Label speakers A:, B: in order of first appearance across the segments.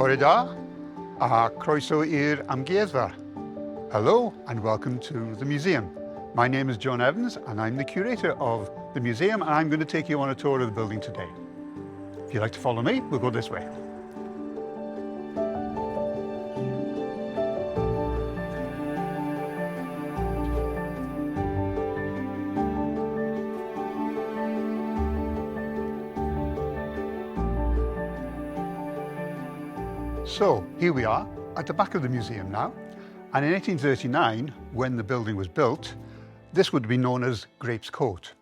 A: Bore da, a croeso i'r amgueddfa. Hello and welcome to the museum. My name is John Evans and I'm the curator of the museum, and I'm going to take you on a tour of the building today. If you'd like to follow me, we'll go this way. So here we are at the back of the museum now, and in 1839, when the building was built, this would be known as Grapes Court.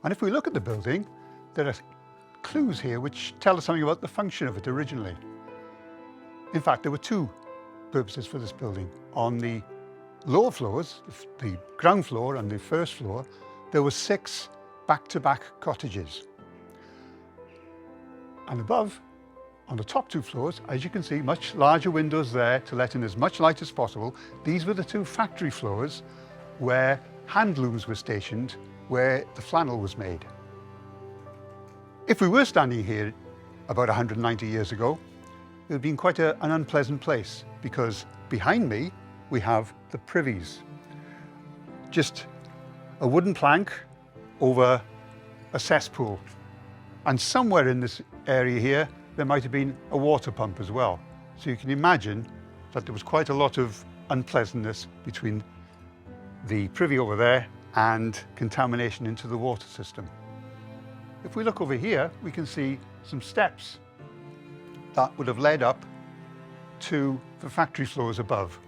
A: And if we look at the building, there are clues here which tell us something about the function of it originally. In fact, there were two purposes for this building. On the lower floors, the ground floor and the first floor, there were 6 back-to-back cottages. And above, on the top 2 floors, as you can see, much larger windows there to let in as much light as possible. These were the 2 factory floors where hand looms were stationed, where the flannel was made. If we were standing here about 190 years ago, it would have been quite an unpleasant place, because behind me we have the privies. Just a wooden plank over a cesspool. And somewhere in this area here, there might have been a water pump as well. So you can imagine that there was quite a lot of unpleasantness between the privy over there and contamination into the water system. If we look over here, we can see some steps that would have led up to the factory floors above.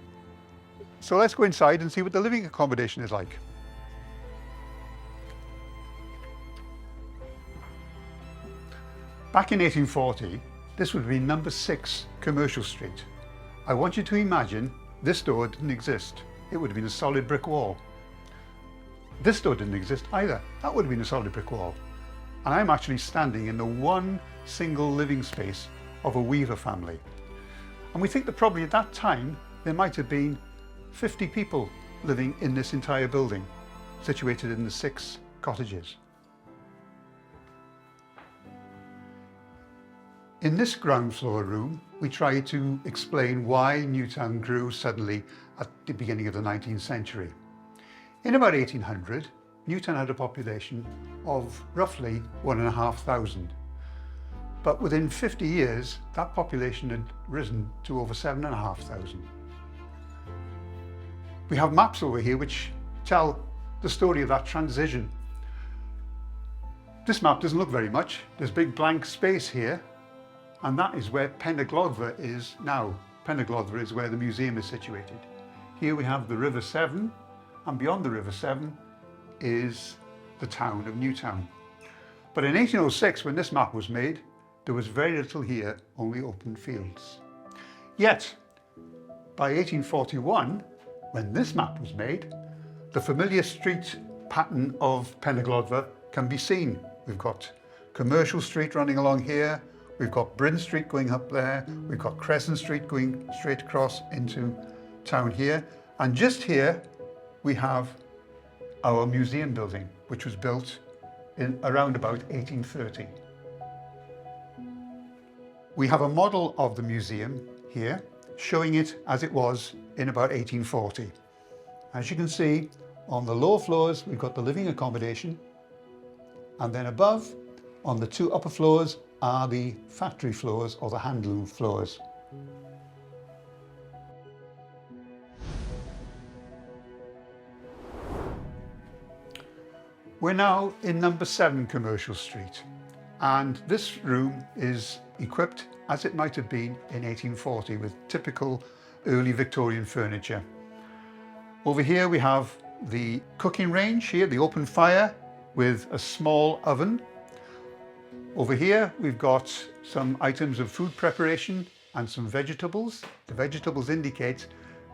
A: So let's go inside and see what the living accommodation is like. Back in 1840, this would be number 6 Commercial Street. I want you to imagine this door didn't exist. It would have been a solid brick wall. This door didn't exist either. That would have been a solid brick wall. And I'm actually standing in the one single living space of a weaver family. And we think that probably at that time, there might have been 50 people living in this entire building, situated in the 6 cottages. In this ground floor room, we try to explain why Newtown grew suddenly at the beginning of the 19th century. In about 1800, Newtown had a population of roughly 1,500. But within 50 years, that population had risen to over 7,500. We have maps over here which tell the story of that transition. This map doesn't look very much. There's big blank space here. And that is where Penagloddfa is now. Penagloddfa is where the museum is situated. Here we have the River Severn, and beyond the River Severn is the town of Newtown. But in 1806, when this map was made, there was very little here, only open fields. Yet, by 1841, when this map was made, the familiar street pattern of Penagloddfa can be seen. We've got Commercial Street running along here. We've got Bryn Street going up there. We've got Crescent Street going straight across into town here. And just here, we have our museum building, which was built in around about 1830. We have a model of the museum here, showing it as it was in about 1840. As you can see, on the lower floors, we've got the living accommodation. And then above, on the 2 upper floors, are the factory floors or the handloom floors. We're now in number 7 Commercial Street, and this room is equipped as it might have been in 1840 with typical early Victorian furniture. Over here we have the cooking range here, the open fire with a small oven. Over here, we've got some items of food preparation and some vegetables. The vegetables indicate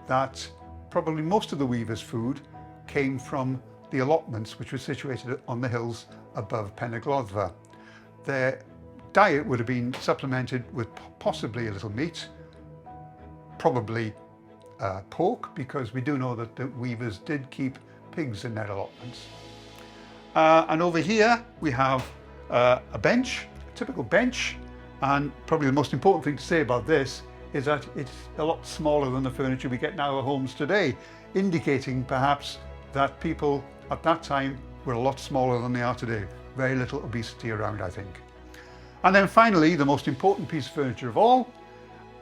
A: that probably most of the weavers' food came from the allotments which were situated on the hills above Penagloddfa. Their diet would have been supplemented with possibly a little meat, probably pork, because we do know that the weavers did keep pigs in their allotments. And over here we have a bench, a typical bench, And probably the most important thing to say about this is that it's a lot smaller than the furniture we get in our homes today, indicating perhaps that people at that time were a lot smaller than they are today. Very little obesity around, I think. And then finally, the most important piece of furniture of all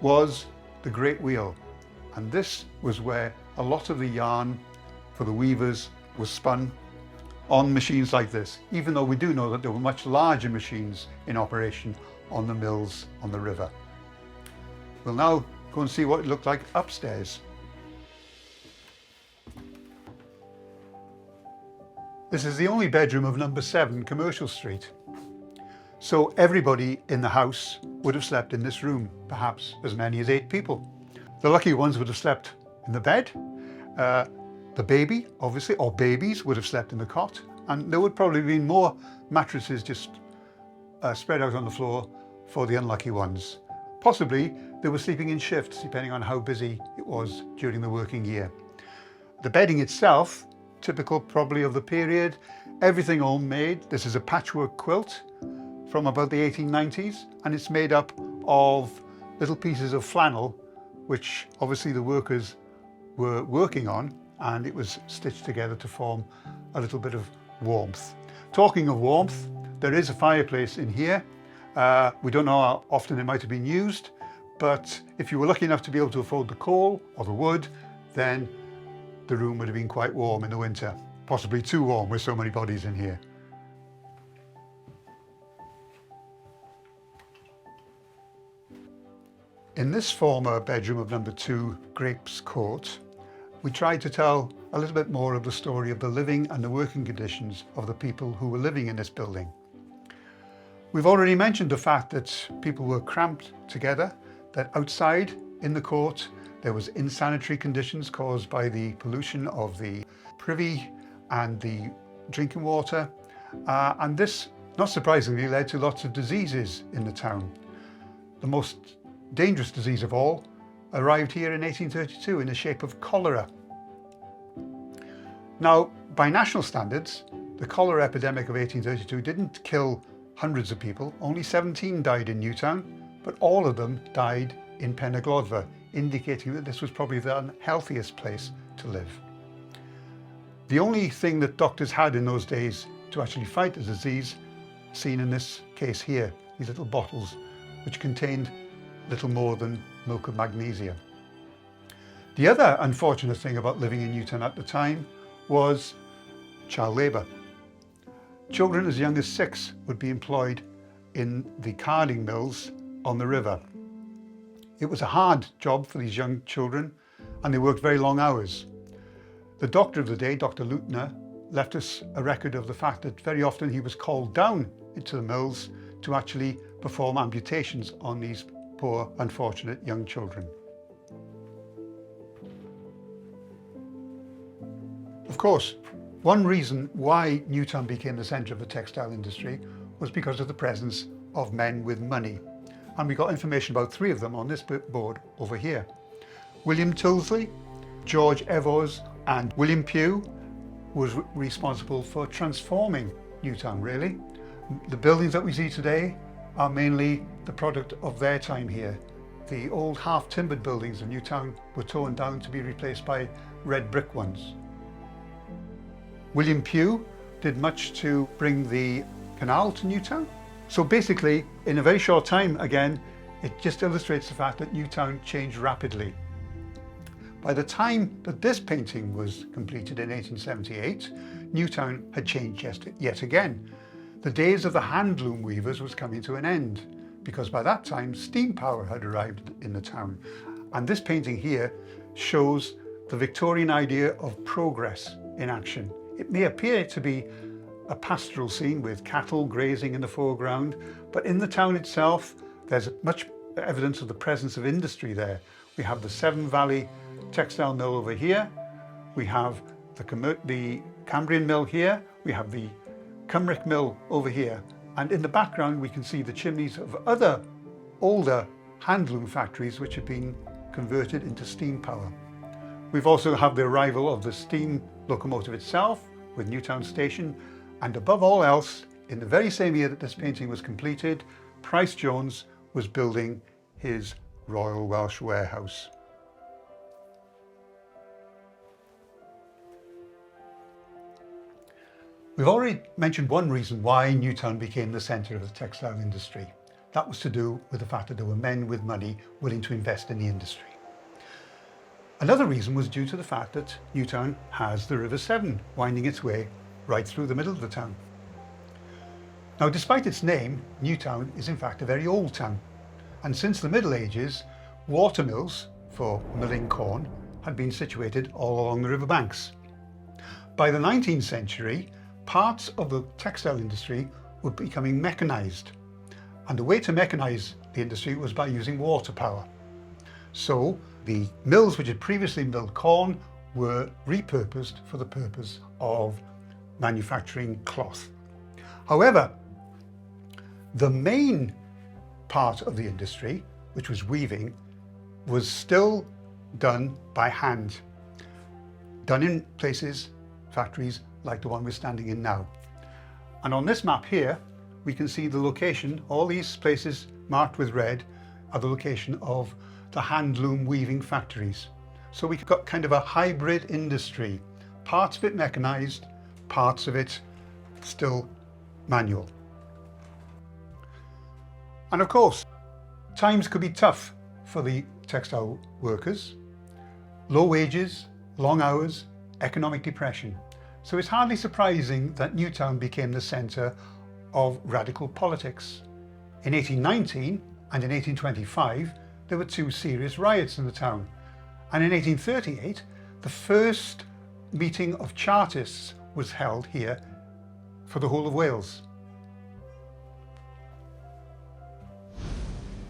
A: was the great wheel. And this was where a lot of the yarn for the weavers was spun on machines like this, even though we do know that there were much larger machines in operation on the mills on the river. We'll now go and see what it looked like upstairs. This is the only bedroom of number 7 Commercial Street. So everybody in the house would have slept in this room, perhaps as many as 8 people. The lucky ones would have slept in the bed. The baby, obviously, or babies would have slept in the cot. And there would probably have been more mattresses just spread out on the floor for the unlucky ones. Possibly they were sleeping in shifts, depending on how busy it was during the working year. The bedding itself, typical probably of the period, everything homemade. This is a patchwork quilt from about the 1890s, and it's made up of little pieces of flannel, which obviously the workers were working on, and it was stitched together to form a little bit of warmth. Talking of warmth, there is a fireplace in here. We don't know how often it might have been used, but if you were lucky enough to be able to afford the coal or the wood, then the room would have been quite warm in the winter, possibly too warm with so many bodies in here. In this former bedroom of number 2, Grapes Court, we tried to tell a little bit more of the story of the living and the working conditions of the people who were living in this building. We've already mentioned the fact that people were cramped together, that outside in the court there was insanitary conditions caused by the pollution of the privy and the drinking water, and this, not surprisingly, led to lots of diseases in the town. The most dangerous disease of all arrived here in 1832 in the shape of cholera. Now, by national standards, the cholera epidemic of 1832 didn't kill hundreds of people. Only 17 died in Newtown, but all of them died in Penyglodfa, indicating that this was probably the unhealthiest place to live. The only thing that doctors had in those days to actually fight the disease, seen in this case here, these little bottles, which contained little more than milk of magnesia. The other unfortunate thing about living in Newtown at the time was child labour. Children as young as 6 would be employed in the carding mills on the river. It was a hard job for these young children, and they worked very long hours. The doctor of the day, Dr. Lutner, left us a record of the fact that very often he was called down into the mills to actually perform amputations on these poor, unfortunate young children. Of course, one reason why Newtown became the centre of the textile industry was because of the presence of men with money. And we got information about 3 of them on this board over here. William Tyldesley, George Evors and William Pugh was responsible for transforming Newtown, really. The buildings that we see today are mainly the product of their time here. The old half-timbered buildings of Newtown were torn down to be replaced by red brick ones. William Pugh did much to bring the canal to Newtown. So basically, in a very short time, again, it just illustrates the fact that Newtown changed rapidly. By the time that this painting was completed in 1878, Newtown had changed yet again. The days of the handloom weavers was coming to an end, because by that time steam power had arrived in the town. And this painting here shows the Victorian idea of progress in action. It may appear to be a pastoral scene with cattle grazing in the foreground, but in the town itself there's much evidence of the presence of industry there. We have the Severn Valley textile mill over here, we have the Cambrian mill here, we have the Cymric mill over here, and in the background we can see the chimneys of other older handloom factories which have been converted into steam power. We've also had the arrival of the steam locomotive itself with Newtown Station, and above all else, in the very same year that this painting was completed, Pryce Jones was building his Royal Welsh warehouse. We've already mentioned one reason why Newtown became the centre of the textile industry. That was to do with the fact that there were men with money willing to invest in the industry. Another reason was due to the fact that Newtown has the River Severn winding its way right through the middle of the town. Now, despite its name, Newtown is in fact a very old town. And since the Middle Ages, water mills for milling corn had been situated all along the river banks. By the 19th century, parts of the textile industry were becoming mechanised. And the way to mechanise the industry was by using water power. So the mills which had previously milled corn were repurposed for the purpose of manufacturing cloth. However, the main part of the industry, which was weaving, was still done by hand, done in places, factories like the one we're standing in now. And on this map here, we can see the location. All these places marked with red are the location of the handloom weaving factories. So we've got kind of a hybrid industry, parts of it mechanized, parts of it still manual. And of course, times could be tough for the textile workers. Low wages, long hours, economic depression. So it's hardly surprising that Newtown became the centre of radical politics. In 1819 and in 1825, there were two serious riots in the town. And in 1838, the first meeting of Chartists was held here for the whole of Wales.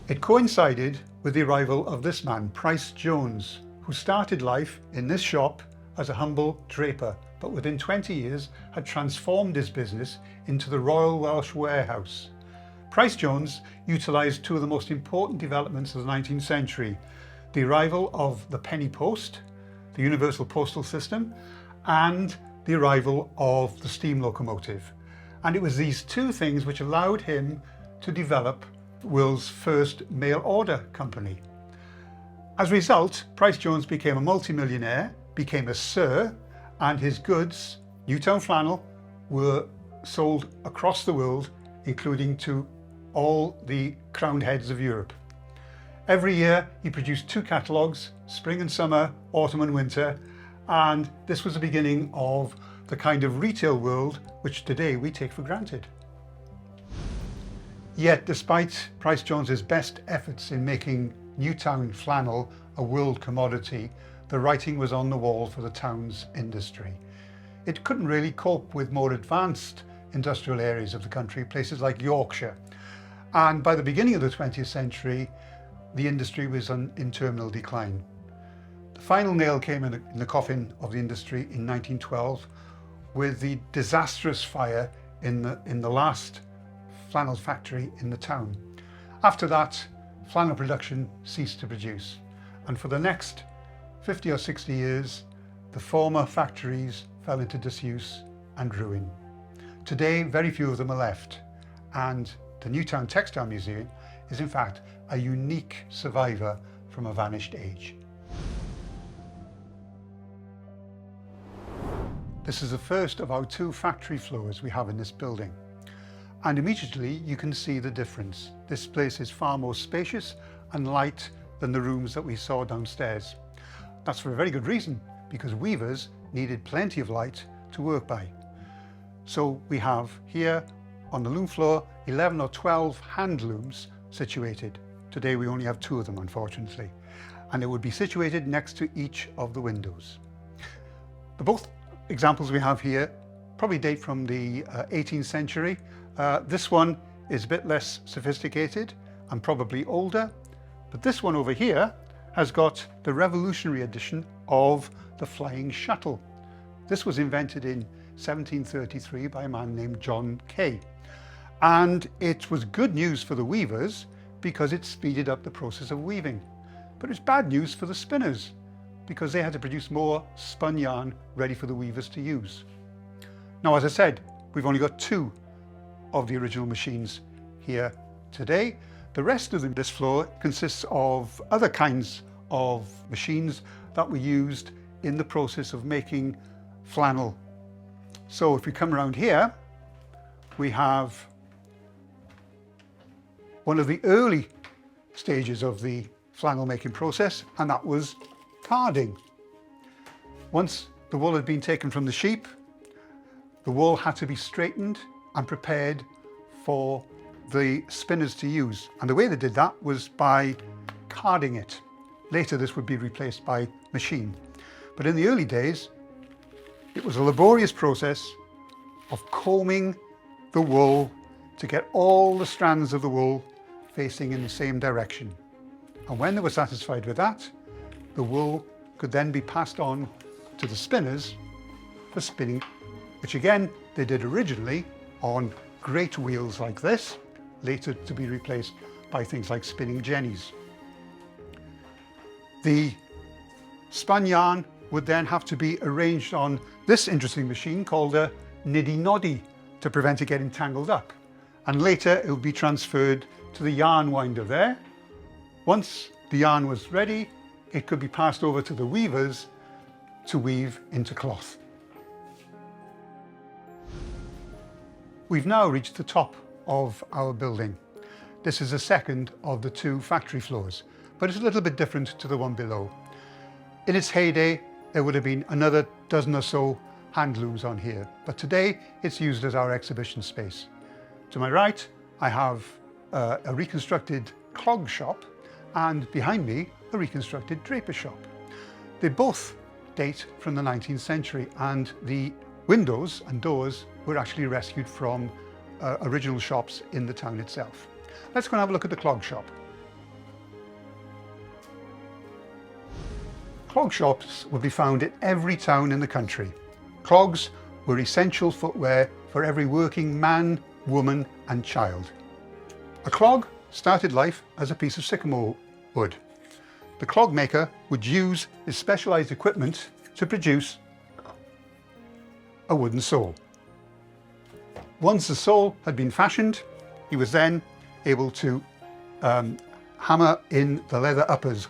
A: It coincided with the arrival of this man, Pryce Jones, who started life in this shop as a humble draper, but within 20 years had transformed his business into the Royal Welsh Warehouse. Pryce Jones utilised two of the most important developments of the 19th century, the arrival of the penny post, the universal postal system, and the arrival of the steam locomotive. And it was these two things which allowed him to develop the world's first mail order company. As a result, Pryce Jones became a multimillionaire, became a Sir, and his goods, Newtown flannel, were sold across the world, including to all the crowned heads of Europe. Every year he produced two catalogues, spring and summer, autumn and winter, and this was the beginning of the kind of retail world which today we take for granted. Yet, despite Pryce Jones's best efforts in making Newtown flannel a world commodity, the writing was on the wall for the town's industry. It couldn't really cope with more advanced industrial areas of the country, places like Yorkshire. And by the beginning of the 20th century, the industry was in terminal decline. The final nail came in the coffin of the industry in 1912 with the disastrous fire in the last flannel factory in the town. After that, flannel production ceased to produce. And for the next 50 or 60 years, the former factories fell into disuse and ruin. Today, very few of them are left, and the Newtown Textile Museum is in fact a unique survivor from a vanished age. This is the first of our two factory floors we have in this building, and immediately you can see the difference. This place is far more spacious and light than the rooms that we saw downstairs. That's for a very good reason, because weavers needed plenty of light to work by. So we have here on the loom floor 11 or 12 hand looms situated. Today we only have two of them, unfortunately, and they would be situated next to each of the windows. The both examples we have here probably date from the 18th century. This one is a bit less sophisticated and probably older, but this one over here has got the revolutionary edition of the flying shuttle. This was invented in 1733 by a man named John Kay. And it was good news for the weavers because it speeded up the process of weaving. But it's bad news for the spinners because they had to produce more spun yarn ready for the weavers to use. Now, as I said, we've only got two of the original machines here today. The rest of this floor consists of other kinds of machines that were used in the process of making flannel. So if we come around here, we have one of the early stages of the flannel making process, and that was carding. Once the wool had been taken from the sheep, the wool had to be straightened and prepared for the spinners to use. And the way they did that was by carding it. Later this would be replaced by machine. But in the early days, it was a laborious process of combing the wool to get all the strands of the wool facing in the same direction. And when they were satisfied with that, the wool could then be passed on to the spinners for spinning, which again they did originally on great wheels like this, later to be replaced by things like spinning jennies. The spun yarn would then have to be arranged on this interesting machine called a niddy-noddy to prevent it getting tangled up. And later it would be transferred to the yarn winder there. Once the yarn was ready, it could be passed over to the weavers to weave into cloth. We've now reached the top of our building. This is the second of the two factory floors, but it's a little bit different to the one below. In its heyday, there would have been another dozen or so hand looms on here, but today it's used as our exhibition space. To my right, I have a reconstructed clog shop, and behind me, a reconstructed draper shop. They both date from the 19th century, and the windows and doors were actually rescued from original shops in the town itself. Let's go and have a look at the clog shop. Clog shops would be found in every town in the country. Clogs were essential footwear for every working man, woman and child. A clog started life as a piece of sycamore wood. The clog maker would use his specialised equipment to produce a wooden sole. Once the sole had been fashioned, he was then able to hammer in the leather uppers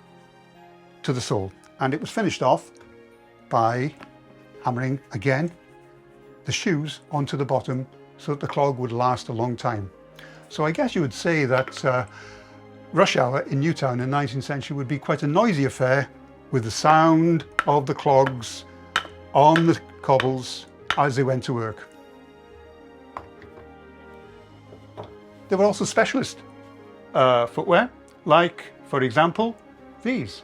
A: to the sole, and it was finished off by hammering again the shoes onto the bottom so that the clog would last a long time. So I guess you would say that rush hour in Newtown in the 19th century would be quite a noisy affair, with the sound of the clogs on the cobbles as they went to work. There were also specialist footwear, like, for example, these.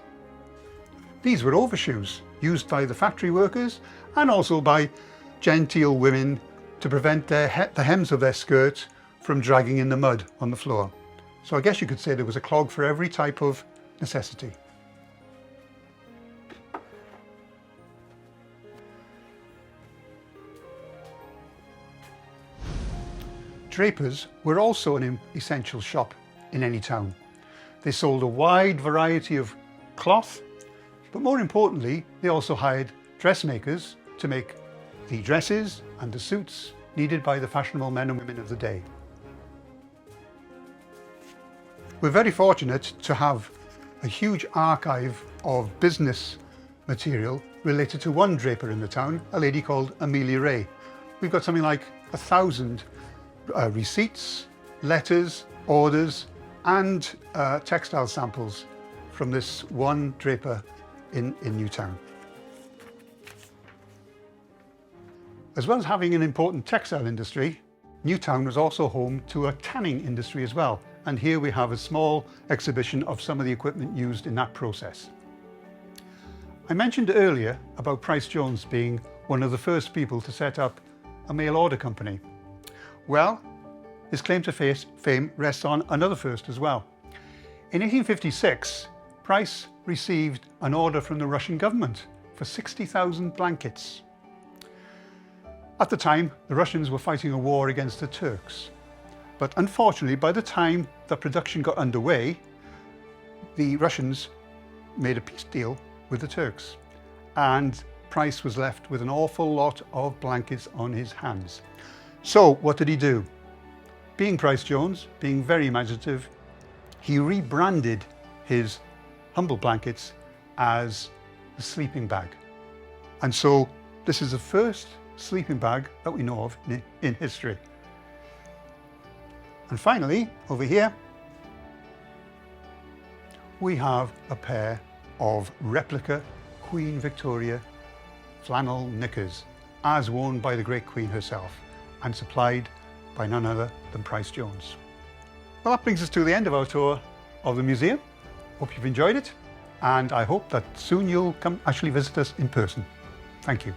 A: These were overshoes used by the factory workers and also by genteel women to prevent the hems of their skirt from dragging in the mud on the floor. So I guess you could say there was a clog for every type of necessity. Drapers were also an essential shop in any town. They sold a wide variety of cloth, but more importantly, they also hired dressmakers to make the dresses and the suits needed by the fashionable men and women of the day. We're very fortunate to have a huge archive of business material related to one draper in the town, a lady called Amelia Ray. We've got something like 1,000 receipts, letters, orders and textile samples from this one draper in Newtown. As well as having an important textile industry, Newtown was also home to a tanning industry as well, and here we have a small exhibition of some of the equipment used in that process. I mentioned earlier about Pryce Jones being one of the first people to set up a mail order company. Well, his claim to fame rests on another first as well. In 1856, Pryce received an order from the Russian government for 60,000 blankets. At the time, the Russians were fighting a war against the Turks. But unfortunately, by the time the production got underway, the Russians made a peace deal with the Turks, and Pryce was left with an awful lot of blankets on his hands. So what did he do? Being Pryce Jones, being very imaginative, he rebranded his humble blankets as the sleeping bag. And so this is the first sleeping bag that we know of in history. And finally, over here, we have a pair of replica Queen Victoria flannel knickers, as worn by the great Queen herself and supplied by none other than Pryce Jones. Well, that brings us to the end of our tour of the museum. Hope you've enjoyed it, and I hope that soon you'll come actually visit us in person. Thank you.